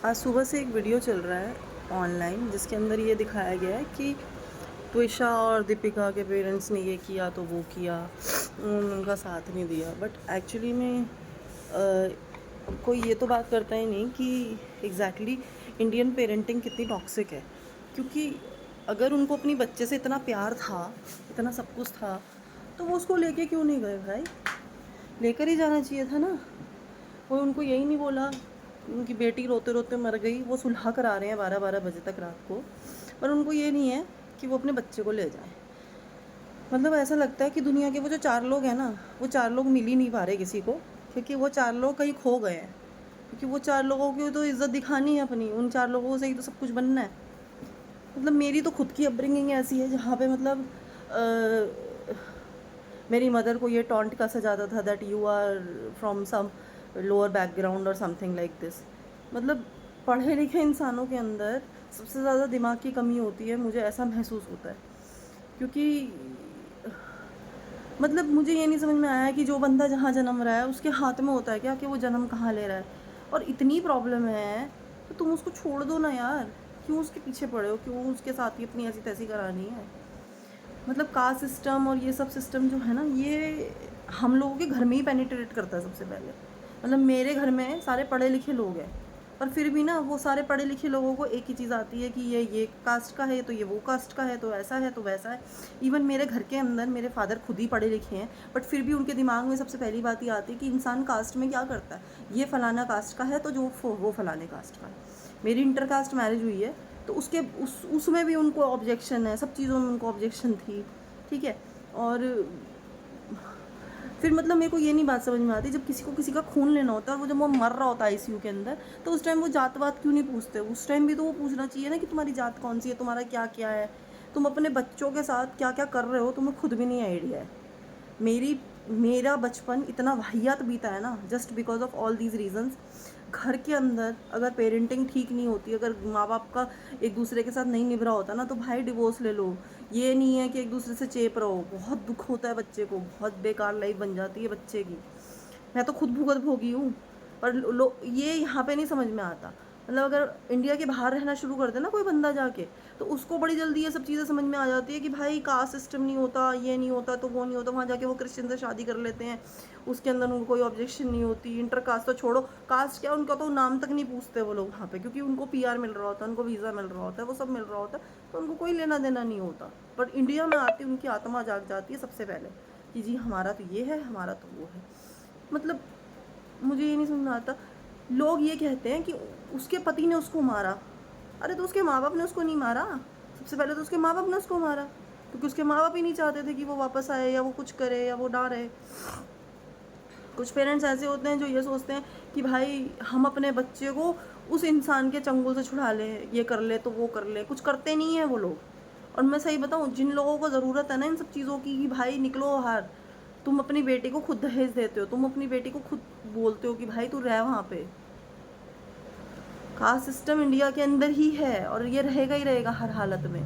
आज सुबह से एक वीडियो चल रहा है ऑनलाइन जिसके अंदर ये दिखाया गया है कि त्विशा और दीपिका के पेरेंट्स ने ये किया तो वो किया, उनका साथ नहीं दिया। बट एक्चुअली में कोई ये तो बात करता ही नहीं कि एग्जैक्टली इंडियन पेरेंटिंग कितनी टॉक्सिक है। क्योंकि अगर उनको अपनी बच्चे से इतना प्यार था, इतना सब कुछ था, तो वो उसको लेके क्यों नहीं गए भाई? लेकर ही जाना चाहिए था ना। वो उनको यही नहीं बोला, उनकी बेटी रोते रोते मर गई, वो सुलह करा रहे हैं 12-12 बजे तक रात को, पर उनको ये नहीं है कि वो अपने बच्चे को ले जाएं। मतलब ऐसा लगता है कि दुनिया के वो जो 4 लोग हैं ना, वो 4 लोग मिल ही नहीं पा रहे किसी को, क्योंकि वो 4 लोग कहीं खो गए हैं। क्योंकि वो 4 लोगों की तो इज्जत दिखानी है अपनी, उन 4 लोगों से ही तो सब कुछ बनना है। मतलब मेरी तो खुद की अपब्रिंगिंग ऐसी है जहाँ पे मतलब मेरी मदर को ये टॉन्ट कसा जाता था that you are from some lower background और समथिंग लाइक दिस। मतलब पढ़े लिखे इंसानों के अंदर सबसे ज़्यादा दिमाग की कमी होती है, मुझे ऐसा महसूस होता है। क्योंकि मतलब मुझे ये नहीं समझ में आया कि जो बंदा जहाँ जन्म रहा है उसके हाथ में होता है क्या कि वो जन्म कहाँ ले रहा है। और इतनी प्रॉब्लम है तो तुम उसको छोड़ दो ना यार, क्यों उसके पीछे पड़े हो, क्यों उसके साथ ही अपनी ऐसी तैसी करानी है। मतलब कास्ट सिस्टम और ये सब सिस्टम जो है ना, ये हम लोगों के घर में ही पेनिट्रेट करता है सबसे पहले। मतलब मेरे घर में सारे पढ़े लिखे लोग हैं, पर फिर भी ना वो सारे पढ़े लिखे लोगों को एक ही चीज़ आती है कि ये कास्ट का है तो ये वो कास्ट का है, तो ऐसा है तो वैसा है। इवन मेरे घर के अंदर मेरे फादर खुद ही पढ़े लिखे हैं, बट फिर भी उनके दिमाग में सबसे पहली बात ये आती है कि इंसान कास्ट में क्या करता है, ये फलाना कास्ट का है तो जो वो फलाने कास्ट का है। मेरी इंटरकास्ट मैरिज हुई है, तो उसके उसमें भी उनको ऑब्जेक्शन है, सब चीज़ों में उनको ऑब्जेक्शन थी, ठीक है। और फिर मतलब मेरे को ये नहीं बात समझ में आती, जब किसी को किसी का खून लेना होता है और वो जब वो मर रहा होता है आईसीयू के अंदर, तो उस टाइम वो जात वात क्यों नहीं पूछते? उस टाइम भी तो वो पूछना चाहिए ना कि तुम्हारी जात कौन सी है, तुम्हारा क्या क्या है, तुम अपने बच्चों के साथ क्या क्या कर रहे हो, तुम्हें खुद भी नहीं आइडिया है। मेरा बचपन इतना वाहियात बीता है ना, just because of all these reasons. घर के अंदर अगर पेरेंटिंग ठीक नहीं होती, अगर माँ बाप का एक दूसरे के साथ नहीं निभ रहा होता ना, तो भाई डिवोर्स ले लो। ये नहीं है कि एक दूसरे से चेप रहो, बहुत दुख होता है बच्चे को, बहुत बेकार लाइफ बन जाती है बच्चे की। मैं तो खुद भुगत भोगी हूँ, पर ये यहाँ पे नहीं समझ में आता। मतलब अगर इंडिया के बाहर रहना शुरू कर दे ना कोई बंदा जाके, तो उसको बड़ी जल्दी ये सब चीज़ें समझ में आ जाती है कि भाई कास्ट सिस्टम नहीं होता, ये नहीं होता तो वो नहीं होता। वहाँ जाके वो क्रिश्चियन से शादी कर लेते हैं, उसके अंदर उनको कोई ऑब्जेक्शन नहीं होती। इंटर कास्ट तो छोड़ो, कास्ट क्या, उनका तो नाम तक नहीं पूछते वो लोग वहाँ पे, क्योंकि उनको पीआर मिल रहा होता है, उनको वीज़ा मिल रहा होता है, वो सब मिल रहा होता है, तो उनको कोई लेना देना नहीं होता। बट इंडिया में आती उनकी आत्मा जाग जाती है सबसे पहले कि जी हमारा तो ये है, हमारा तो वो है। मतलब मुझे ये नहीं समझ में आता। लोग ये कहते हैं कि उसके पति ने उसको मारा। अरे तो उसके माँ बाप ने उसको नहीं मारा, सबसे पहले तो उसके माँ बाप ने उसको मारा, क्योंकि उसके माँ बाप ही नहीं चाहते थे कि वो वापस आए या वो कुछ करे या वो ना रहे। कुछ पेरेंट्स ऐसे होते हैं जो ये सोचते हैं कि भाई हम अपने बच्चे को उस इंसान के चंगुल से छुड़ा लें, ये कर ले तो वो कर ले, कुछ करते नहीं है वो लोग। और मैं सही बताऊँ, जिन लोगों को ज़रूरत है ना इन सब चीज़ों की कि भाई निकलो बाहर, तुम अपनी बेटी को खुद दहेज देते हो, तुम अपनी बेटी को खुद बोलते हो कि भाई तू रह वहाँ पे। कास्ट सिस्टम इंडिया के अंदर ही है और ये रहेगा ही रहेगा हर हालत में।